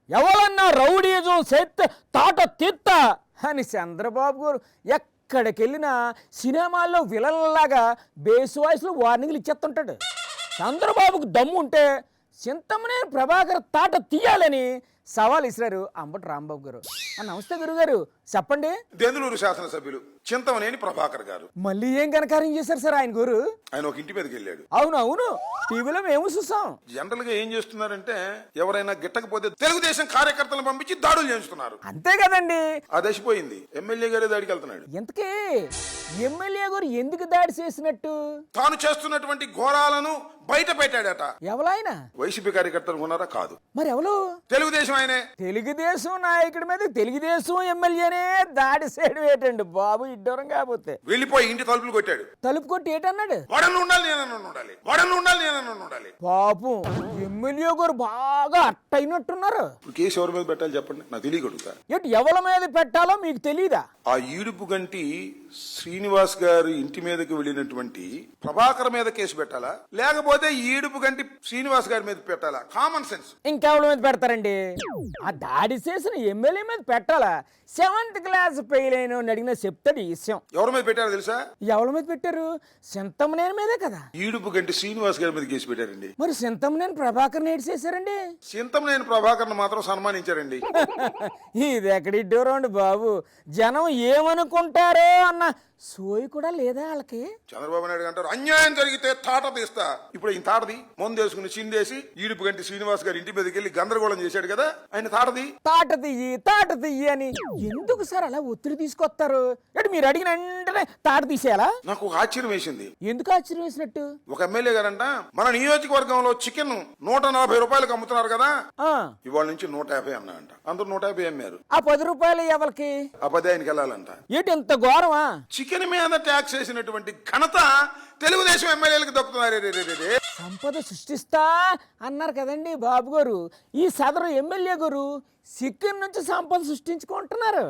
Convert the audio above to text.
ఎవరన్నా రౌడీజం చేస్తే తాట తీత్త అని చంద్రబాబు గారు ఎక్కడికెళ్ళినా సినిమాల్లో విలన్లాగా బేస్ వాయిస్లో వార్నింగ్లు ఇచ్చేస్తుంటాడు. చంద్రబాబుకు దమ్ముంటే చింతమనేని ప్రభాకర్ తాట తీయాలని సవాల్ ఇసిరారు అంబటి రాంబాబు గారు. నమస్తే గురుగారు, చెప్పండి. దెందులూరు శాసనసభ్యులు చింతమనేని ప్రభాకర్ గారు మళ్ళీ ఏం కనకార్యం చేశారు సార్ ఆయన గురు? ఆయన ఒక ఇంటి మీదకి వెళ్ళాడు. అవును, టీవీలో మేము చూసాం. జనరల్ గా ఏం చేస్తున్నారంటే ఎవరైనా గిట్టకపోతే తెలుగుదేశం కార్యకర్తలను పంపించి దాడులు చేస్తున్నారు. అంతే కదండి. ఆ దశపోయింది. ఎమ్మెల్యే గారే దాడికి వెళ్తున్నాడు. ఇంతకీ ఎమ్మెల్యే గారు ఎందుకు దాడి చేసినట్టు? తాను చేస్తున్నటువంటి ఘోరాలను బయట పెట్టాడట. ఎవరైనా వైసీపీ కార్యకర్తలు ఉన్నారా? కాదు. మరి ఎవరు? తెలుగుదేశం ఆయనే. తెలుగుదేశం నాయకుడి మీద తెలుగుదేశం ఎమ్మెల్యేనే దాడి చేయడం ఏంటండి బాబు, ఇడ్డూరం కాకపోతే. వెళ్ళిపోయి ఇంటి తలుపులు కొట్టాడు. తలుపు కొట్టి ఏటన్నాడు? వాడను ఉండాలి, నేనన్నా ఉండాలి, వాడను ఉండాలి, నేనన్నా ఉండాలి. పాపం ఎమ్మెల్యే గారు బాగా అట్టయినట్టున్నారు. కేసు ఎవరి మీద పెట్టాలి చెప్పండి, నాకు తెలియకడుగుతా. ఎటు ఎవరి మీద పెట్టాలో మీకు తెలీదా? ఆ ఈడుపు గంటి శ్రీనివాస్ గారి ఇంటి మీదకి వెళ్ళినటువంటి ప్రభాకర్ మీద కేసు పెట్టాలా, లేకపోతే ఈడుపు గంటి శ్రీనివాస్ గారి మీద పెట్టాలా? Common sense. ఇంకెవరి మీద పెడతారండి? ఆ దాడి చేసిన ఎమ్మెల్యే మీద పెట్టాలా? 7th క్లాస్ ఫెయిల్ అయిన అడిగినా చెప్తాడు ఈ విషయం. ఎవరి మీద పెట్టారో తెలుసా? ఎవరి మీద పెట్టారు? చింతమనేని మీదే కదా. ఈడుపు గంటి శ్రీనివాస్ గారి మీద కేసు పెట్టారండి. మరి చింతమనేని ప్రభాకర్ నేడు చేశారండి. చింతమనేని ప్రభాకర్ మాత్రం సన్మానించారండి. ఇది ఎక్కడ ఇడ్డోరండి బాబు, జనం ఏమనుకుంటారో అన్న సోయి కూడా లేదా వాళ్ళకి? చంద్రబాబు నాయుడు అంటారు అన్యాయం జరిగితే తాట తీస్తా. ఇప్పుడు ఈయన తాటది ముందు వేసుకుని చిందేసి ఈడుపు గంటి శ్రీనివాస్ గారి ఇంటి మీదకి వెళ్ళి గందరగోళం చేశాడు కదా, ఆయన తాట తీయి అని ఎందుకు సార్ అలా ఒత్తిడి తీసుకొస్తారు? అంటే మీరు అడిగిన వెంటనే తాట తీసేయాలా? నాకు ఒక ఆశ్చర్యం వేసింది. ఎందుకు ఆశ్చర్యం వేసినట్టు? ఒక ఎమ్మెల్యే గారంట మన నియోజకవర్గంలో చికెన్ 140 రూపాయలకు అమ్ముతున్నారు కదా, ఇవాళ నుంచి 150 అన్నా అంట. అందరూ 150 అమ్మారు. ఆ 10 రూపాయలు ఎవరికి? ఆ 10 ఆయనకి వెళ్ళాలంట. ఏంటి ఎంత ఘోరమా? చికెన్ మీద ట్యాక్స్ వేసినటువంటి ఘనత తెలుగుదేశం ఎమ్మెల్యేలకు దక్కుతున్నారు. సంపద సృష్టిస్తా అన్నారు కదండి బాబు గారు. ఈ సదరు ఎమ్మెల్యే గారు చికెన్ నుంచి సంపద సృష్టించుకుంటున్నారు.